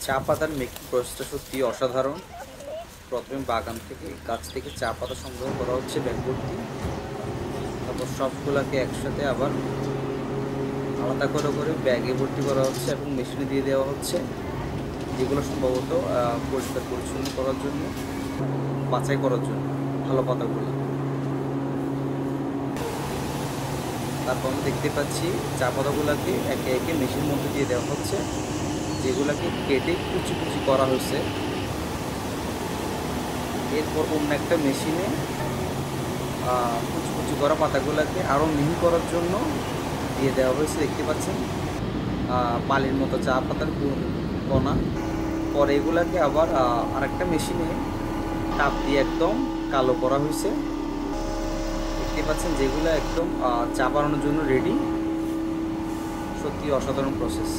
চা পাতার মেকিং প্রসেসটা সত্যি অসাধারণ। প্রথমে বাগান থেকে গাছ থেকে চা পাতা সংগ্রহ করা হচ্ছে ব্যাগ ভর্তি। তারপর সবগুলাকে একসাথে আবার আলাদা করে করে ব্যাগে ভর্তি করা হচ্ছে এবং মেশিনে দিয়ে দেওয়া হচ্ছে, যেগুলো সম্ভবত পরিষ্কার পরিচ্ছন্ন করার জন্য, বাছাই করার জন্য ভালো পাতাগুলো। তারপর আমরা দেখতে পাচ্ছি চা পাতাগুলোকে একে একে মেশিন মধ্যে দিয়ে দেওয়া হচ্ছে, যেগুলোকে কেটে কুচি কুচি করা হয়েছে। এরপর অন্য একটা মেশিনে কুচি কুচি করা পাতাগুলোকে আরও মিহি করার জন্য দিয়ে দেওয়া হয়েছে। দেখতে পাচ্ছেন বালির মতো চা পাতার কণা। পরে এগুলাকে আবার আরেকটা মেশিনে তাপ দিয়ে একদম কালো করা হয়েছে। দেখতে পাচ্ছেন যেগুলো একদম চা বানানোর জন্য রেডি। সত্যি অসাধারণ প্রসেস।